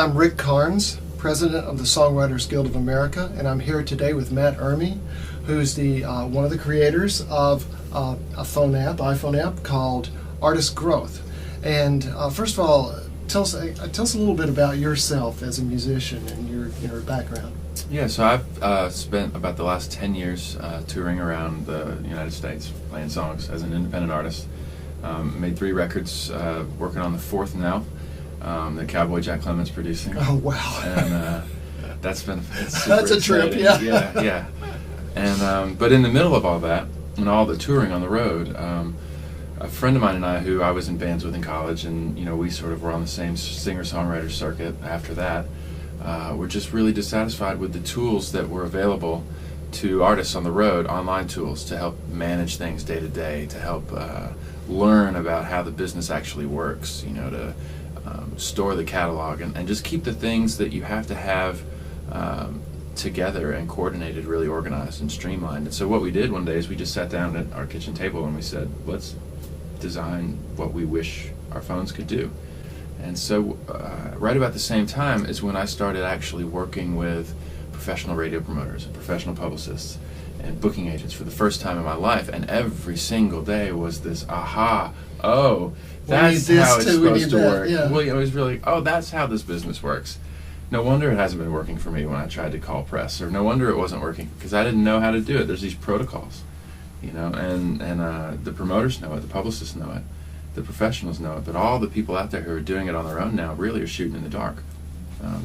I'm Rick Carnes, President of the Songwriters Guild of America, and I'm here today with Matt Urmy, who's the one of the creators of a iPhone app called Artist Growth. And first of all, tell us a little bit about yourself as a musician and your background. Yeah, so I've spent about the last 10 years touring around the United States playing songs as an independent artist. Made 3 records, working on the 4th now. The Cowboy Jack Clemens producing. Oh wow! And that's been that's a trip, yeah. yeah. And but in the middle of all that and all the touring on the road, a friend of mine and I, who I was in bands with in college, and we sort of were on the same singer-songwriter circuit after that, were just really dissatisfied with the tools that were available to artists on the road, online tools to help manage things day to day, to help learn about how the business actually works, to store the catalog and just keep the things that you have to have together and coordinated, really organized and streamlined. And so what we did one day is we just sat down at our kitchen table and we said, let's design what we wish our phones could do. And so right about the same time is when I started actually working with professional radio promoters and professional publicists and booking agents for the first time in my life, and every single day was this aha, oh, that's how it's supposed to work. Yeah. Well, it was really, oh, that's how this business works. No wonder it hasn't been working for me when I tried to call press, or no wonder it wasn't working because I didn't know how to do it. There's these protocols, and the promoters know it, the publicists know it, the professionals know it, but all the people out there who are doing it on their own now really are shooting in the dark.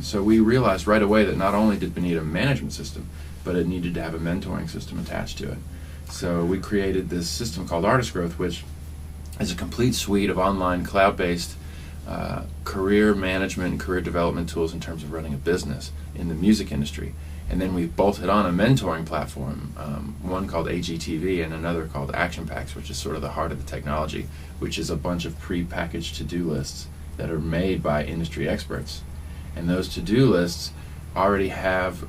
So we realized right away that not only did we need a management system, but it needed to have a mentoring system attached to it. So we created this system called Artist Growth, which is a complete suite of online cloud-based career management and career development tools in terms of running a business in the music industry. And then we've bolted on a mentoring platform, one called AGTV and another called Action Packs, which is sort of the heart of the technology, which is a bunch of pre-packaged to-do lists that are made by industry experts. And those to-do lists already have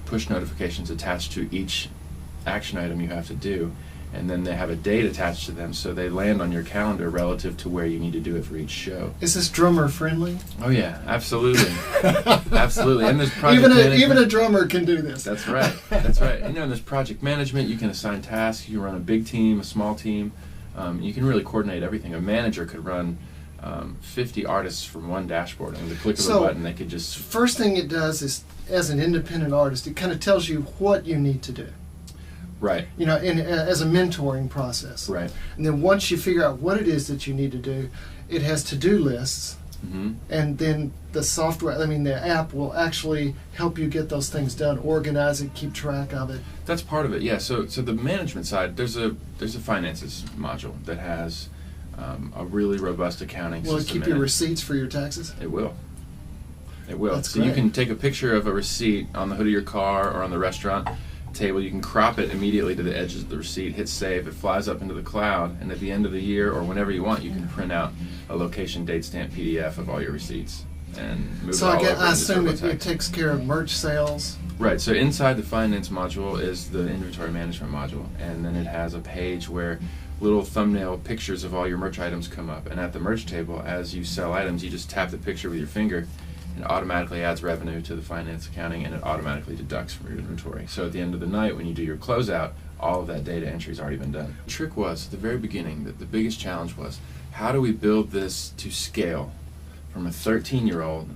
push notifications attached to each action item you have to do, and then they have a date attached to them, so they land on your calendar relative to where you need to do it for each show. Is this drummer friendly? Oh yeah, absolutely. Absolutely. And there's project management. Even a drummer can do this. That's right. That's right. And there's project management. You can assign tasks. You can run a big team, a small team. You can really coordinate everything. A manager could run 50 artists from one dashboard, and with the click of a button they could just... First thing it does is, as an independent artist, it kind of tells you what you need to do. Right. As a mentoring process. Right. And then once you figure out what it is that you need to do, it has to-do lists, and then the software, the app will actually help you get those things done, organize it, keep track of it. That's part of it, yeah. So the management side, there's a finances module that has a really robust accounting system. Will it keep your receipts for your taxes? It will. It will. That's so great. You can take a picture of a receipt on the hood of your car or on the restaurant table. You can crop it immediately to the edges of the receipt, hit save, it flies up into the cloud, and at the end of the year or whenever you want, you can print out a location date stamp PDF of all your receipts and move so it all over. I assume it takes care of merch sales. Right, so inside the finance module is the inventory management module, and then it has a page where little thumbnail pictures of all your merch items come up, and at the merch table, as you sell items, you just tap the picture with your finger, and it automatically adds revenue to the finance accounting, and it automatically deducts from your inventory. So at the end of the night, when you do your closeout, all of that data entry's already been done. The trick was, at the very beginning, that the biggest challenge was, how do we build this to scale from a 13-year-old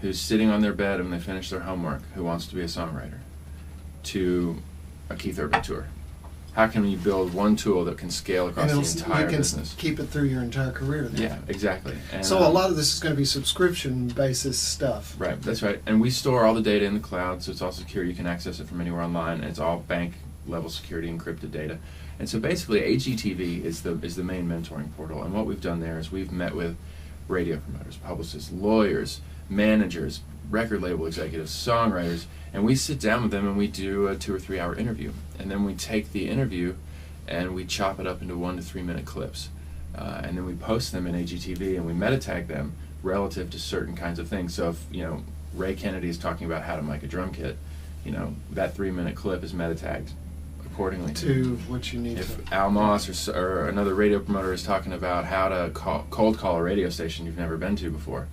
who's sitting on their bed when they finish their homework, who wants to be a songwriter, to a Keith Urban tour? How can we build one tool that can scale across the entire business? You can keep it through your entire career then. Yeah, exactly. And, so a lot of this is going to be subscription basis stuff. Right, that's right. And we store all the data in the cloud, so it's all secure. You can access it from anywhere online, and it's all bank level security encrypted data. And so basically AGTV is the main mentoring portal, and what we've done there is we've met with radio promoters, publicists, lawyers, managers, record label executives, songwriters, and we sit down with them and we do a 2 or 3 hour interview, and then we take the interview and we chop it up into 1 to 3 minute clips, and then we post them in AGTV and we meta tag them relative to certain kinds of things. So if Ray Kennedy is talking about how to mic a drum kit, that 3 minute clip is meta tagged accordingly to what you need. If Al Moss or another radio promoter is talking about how to cold call a radio station you've never been to before,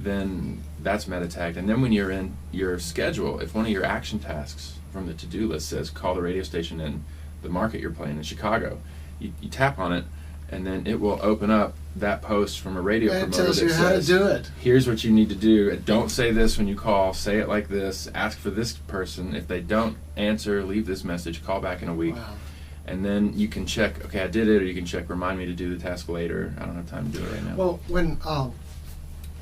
then that's meta tagged. And then when you're in your schedule, if one of your action tasks from the to-do list says call the radio station in the market you're playing in Chicago, you tap on it, and then it will open up that post from a radio It promoter tells that you how to says, do it. here's what you need to do. Don't say this when you call. Say it like this. Ask for this person. If they don't answer, leave this message. Call back in a week. Wow. And then you can check, okay, I did it, or you can check, remind me to do the task later. I don't have time to do it right now. Well,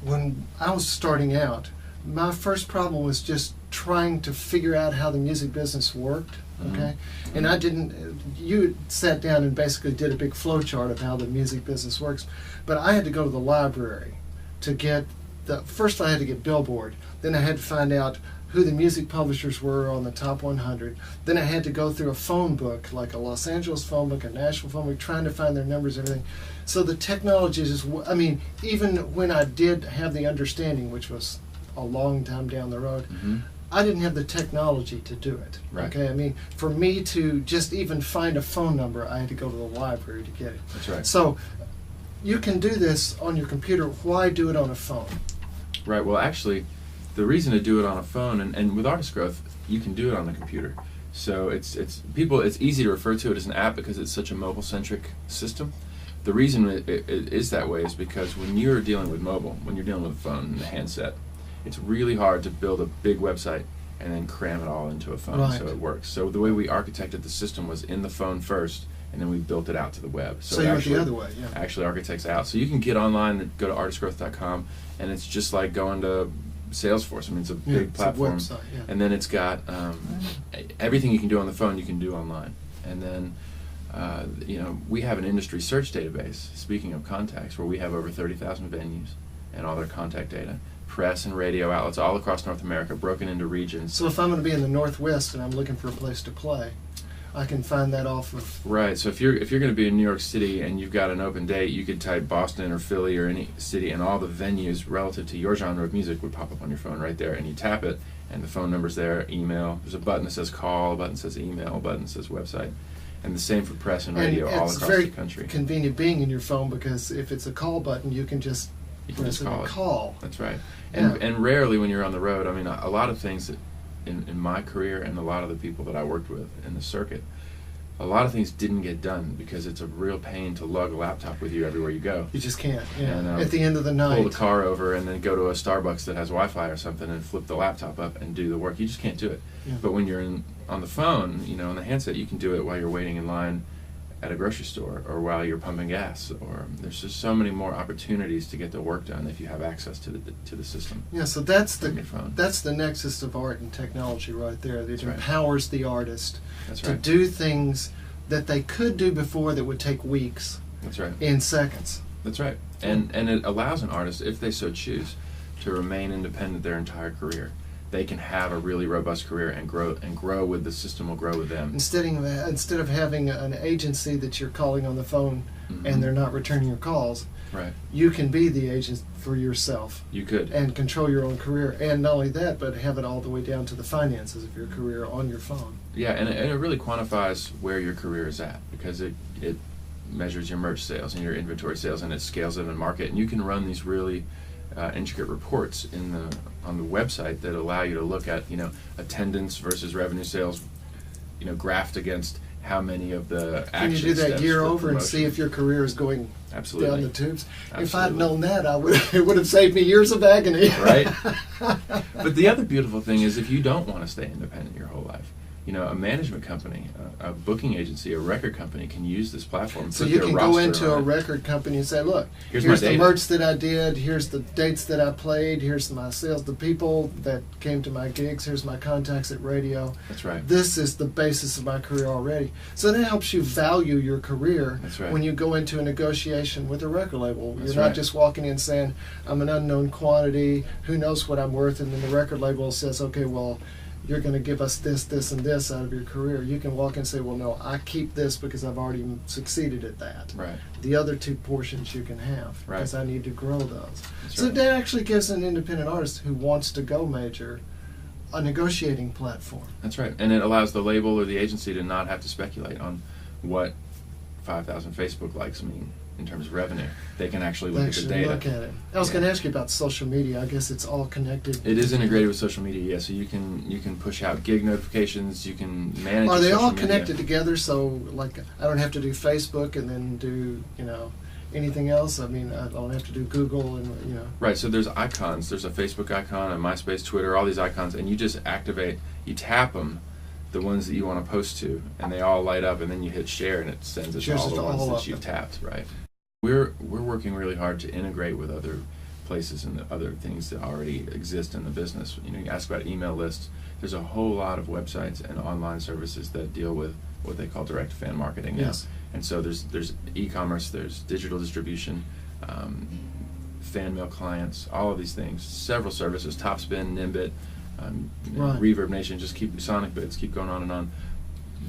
when I was starting out, my first problem was just trying to figure out how the music business worked. Okay, and I didn't. You sat down and basically did a big flow chart of how the music business works, but I had to go to the library to get the. First, I had to get Billboard. Then I had to find out who the music publishers were on the top 100. Then I had to go through a phone book, like a Los Angeles phone book, a Nashville phone book, trying to find their numbers and everything. So the technology is. I mean, even when I did have the understanding, which was a long time down the road. I didn't have the technology to do it. Right. Okay, I mean, for me to just even find a phone number, I had to go to the library to get it. That's right. So you can do this on your computer. Why do it on a phone? Right. Well, actually, the reason to do it on a phone, and with Artist Growth, you can do it on the computer. So it's easy to refer to it as an app because it's such a mobile-centric system. The reason it is that way is because when you're dealing with mobile, when you're dealing with a phone and a handset, it's really hard to build a big website and then cram it all into a phone so it works. So the way we architected the system was in the phone first, and then we built it out to the web. So you went the other way, yeah. Actually architects out. So you can get online and go to artistgrowth.com, and it's just like going to Salesforce. I mean, it's a big platform. It's a website, yeah. And then it's got everything you can do on the phone, you can do online. And then we have an industry search database, speaking of contacts, where we have over 30,000 venues and all their contact data. Press and radio outlets all across North America, broken into regions. So if I'm going to be in the Northwest and I'm looking for a place to play, I can find that off of... Right, so if you're going to be in New York City and you've got an open date, you could type Boston or Philly or any city, and all the venues relative to your genre of music would pop up on your phone right there, and you tap it, and the phone number's there, email. There's a button that says call, a button that says email, a button that says website. And the same for press and radio all across the country. It's very convenient being in your phone, because if it's a call button, you can just call. That's right. And rarely when you're on the road, I mean, a lot of things that in my career and a lot of the people that I worked with in the circuit, a lot of things didn't get done because it's a real pain to lug a laptop with you everywhere you go. You just can't. Yeah. And, at the end of the night, pull the car over and then go to a Starbucks that has Wi-Fi or something and flip the laptop up and do the work. You just can't do it. Yeah. But when you're on the phone, on the handset, you can do it while you're waiting in line at a grocery store or while you're pumping gas, or there's just so many more opportunities to get the work done if you have access to the system. Yeah, so that's your phone. That's the nexus of art and technology right there. It right. empowers the artist to right. do things that they could do before that would take weeks. That's right. In seconds. That's right. And it allows an artist, if they so choose, to remain independent their entire career. They can have a really robust career and grow with the system will grow with them. Instead of having an agency that you're calling on the phone and they're not returning your calls, right? You can be the agent for yourself. You could. And control your own career, and not only that, but have it all the way down to the finances of your career on your phone. Yeah, and it really quantifies where your career is at, because it measures your merch sales and your inventory sales, and it scales them in market, and you can run these really intricate reports on the website that allow you to look at attendance versus revenue sales, graphed against how many of the action Can you do that steps year for over promotion. and see if your career is going Absolutely. down the tubes? Absolutely. If I'd known that, it would have saved me years of agony. Right. But the other beautiful thing is, if you don't want to stay independent your whole life, a management company, a booking agency, a record company can use this platform. So you can go into a record company and say, look, here's the merch that I did, here's the dates that I played, here's my sales, the people that came to my gigs, here's my contacts at radio. That's right. This is the basis of my career already. So that helps you value your career. That's right. When you go into a negotiation with a record label. That's You're not right. just walking in saying, I'm an unknown quantity, who knows what I'm worth, and then the record label says, okay, well, you're going to give us this, this, and this out of your career. You can walk in and say, well, no, I keep this because I've already succeeded at that. Right. The other two portions you can have because I need to grow those. That's So right. that actually gives an independent artist who wants to go major a negotiating platform. That's right. And it allows the label or the agency to not have to speculate on what 5,000 Facebook likes mean. in terms of revenue. They can actually look They at the should data. look at it. I was going to ask you about social media. I guess it's all connected. It is integrated with social media, yeah. So you can push out gig notifications. You can manage. Are they social all media. connected together? So, like, I don't have to do Facebook and then do, anything else. I mean, I don't have to do Google and. Right. So there's icons. There's a Facebook icon, a MySpace, Twitter, all these icons, and you just activate. You tap them, the ones that you want to post to, and they all light up, and then you hit share, and it sends it to all the ones that you've tapped. Right. We're working really hard to integrate with other places and the other things that already exist in the business. You ask about email lists. There's a whole lot of websites and online services that deal with what they call direct fan marketing now. Yes. And so there's e-commerce, there's digital distribution, fan mail clients, all of these things. Several services, Topspin, Nimbit, Right. Reverb Nation, just keep Sonic Bits, keep going on and on.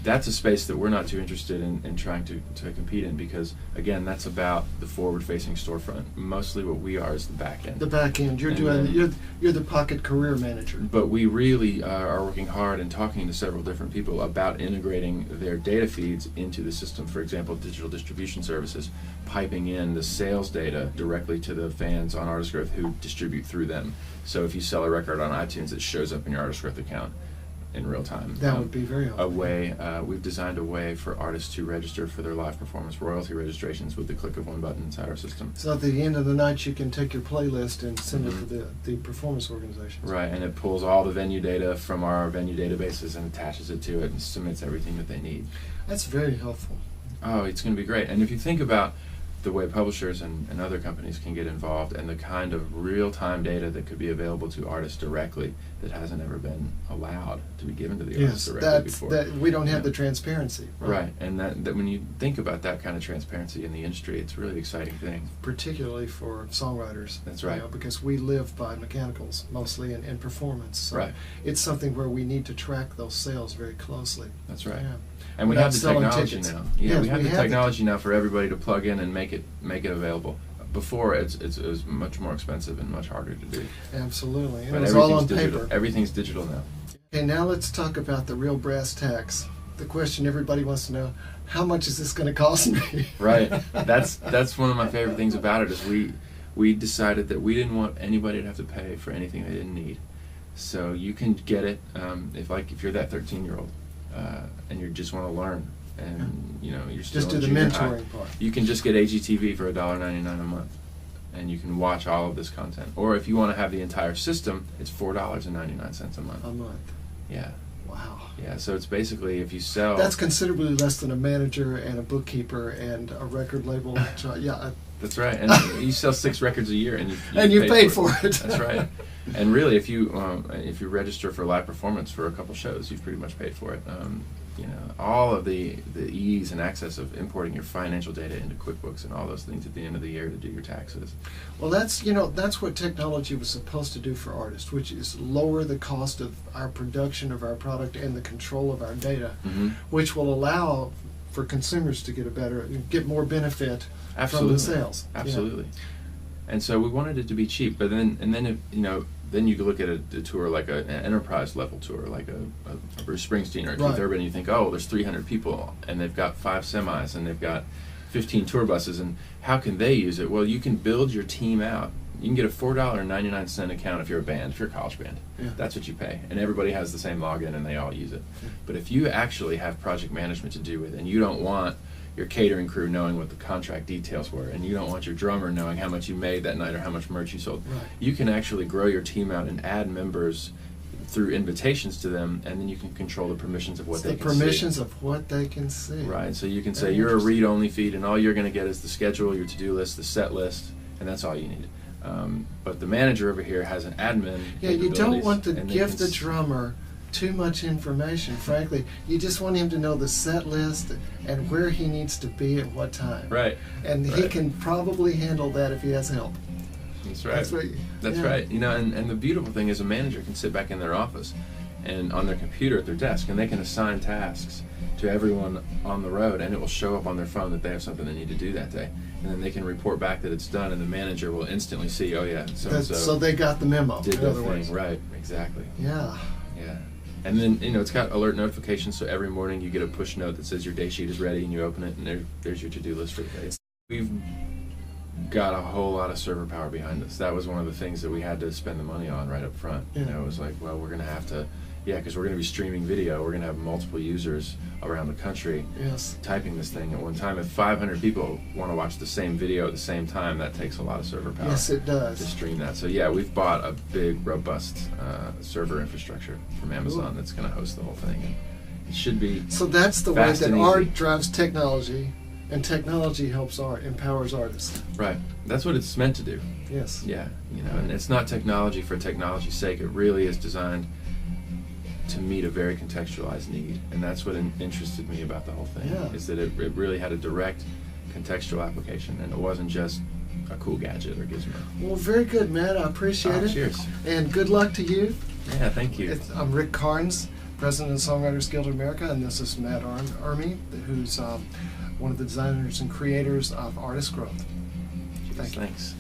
That's a space that we're not too interested in trying to compete in, because again, that's about the forward-facing storefront. Mostly what we are is the back end. The back end. You're And doing. then- You're the pocket career manager. But we really are working hard and talking to several different people about integrating their data feeds into the system. For example, digital distribution services, piping in the sales data directly to the fans on Artist Growth who distribute through them. So if you sell a record on iTunes, it shows up in your Artist Growth account in real time. That would be very helpful. We've designed a way for artists to register for their live performance royalty registrations with the click of one button inside our system. So at the end of the night, you can take your playlist and send it to the performance organizations. Right, and it pulls all the venue data from our venue databases and attaches it to it and submits everything that they need. That's very helpful. Oh, it's going to be great. And if you think about the way publishers and other companies can get involved, and the kind of real-time data that could be available to artists directly that hasn't ever been allowed to be given to the artists Yes, directly before. that we don't have Yeah. the transparency. Right, and that when you think about that kind of transparency in the industry, it's a really exciting thing. Particularly for songwriters. That's right. Because we live by mechanicals mostly and performance. So Right. it's something where we need to track those sales very closely. That's right. Yeah. And we Without have the selling technology tickets. now. Yeah, Yes, we have the have technology now for everybody to plug in and make it available. Before, it was much more expensive and much harder to do. Absolutely. And But it was all on digital. paper. Everything's digital now. Okay, now let's talk about the real brass tacks. The question everybody wants to know: how much is this going to cost me? Right. That's one of my favorite things about it is we decided that we didn't want anybody to have to pay for anything they didn't need. So you can get it if you're that 13-year-old and you just want to learn and you're still Just do in the junior high. mentoring part. You can just get AGTV for $1.99 a month, and you can watch all of this content. Or if you want to have the entire system, it's $4.99 a month. A month. Yeah, Wow. yeah. So it's basically if you sell. That's considerably less than a manager and a bookkeeper and a record label. Yeah. That's right, and you sell 6 records a year, and You paid for it. That's right. And really, if you register for live performance for a couple shows, you've pretty much paid for it. All of the ease and access of importing your financial data into QuickBooks and all those things at the end of the year to do your taxes. Well, that's what technology was supposed to do for artists, which is lower the cost of our production of our product and the control of our data, Mm-hmm. which will allow for consumers to get more benefit Absolutely. from the sales. Yeah. Absolutely. And so we wanted it to be cheap, but then you could look at a tour like an enterprise level tour, like a Bruce Springsteen or a Right. Keith Urban, and you think, oh, there's 300 people, and they've got 5 semis, and they've got 15 tour buses, and how can they use it? Well, you can build your team out. You can get a $4.99 account if you're a band, if you're a college band. Yeah. That's what you pay, and everybody has the same login, and they all use it. Yeah. But if you actually have project management to do with, and you don't want your catering crew knowing what the contract details were, and you don't want your drummer knowing how much you made that night or how much merch you sold, Right. you can actually grow your team out and add members through invitations to them, and then you can control the permissions of what they The can see. permissions of what they can see. Right, so you can say Very you're a interesting. read-only feed, and all you're going to get is the schedule, your to-do list, the set list, and that's all you need. But the manager over here has an admin. Yeah, you don't want to and they give can the drummer too much information, frankly. You just want him to know the set list and where he needs to be at what time. Right. And he right. can probably handle that if he has help. That's right. That's Yeah. right. And the beautiful thing is a manager can sit back in their office and on their computer at their desk, and they can assign tasks to everyone on the road, and it will show up on their phone that they have something they need to do that day. And then they can report back that it's done, and the manager will instantly see, oh yeah, so-and-so So they got the memo, did in the other thing. words. Right, exactly. Yeah. Yeah. And then, it's got alert notifications, so every morning you get a push note that says your day sheet is ready, and you open it, and there's your to-do list for the day. We've got a whole lot of server power behind us. That was one of the things that we had to spend the money on right up front. Yeah. You know, it was like, well, we're going to have to, because we're going to be streaming video. We're going to have multiple users around the country Yes. typing this thing at one time. If 500 people want to watch the same video at the same time, that takes a lot of server power. Yes, it To does. stream that. So yeah, we've bought a big, robust server infrastructure from Amazon Cool. that's going to host the whole thing. And it should be So that's the way fast that and art easy. drives technology, and technology helps art, empowers artists. Right. That's what it's meant to do. Yes. Yeah, you know, and it's not technology for technology's sake. It really is designed to meet a very contextualized need, and that's what interested me about the whole thing. Yeah. Is that it really had a direct contextual application, and it wasn't just a cool gadget or gizmo. Well, very good, Matt. I appreciate it. Cheers. And good luck to you. Yeah, thank you. I'm Rick Carnes, President of the Songwriters Guild of America, and this is Matt Urmy, who's one of the designers and creators of Artist Growth. Thank you. Thanks.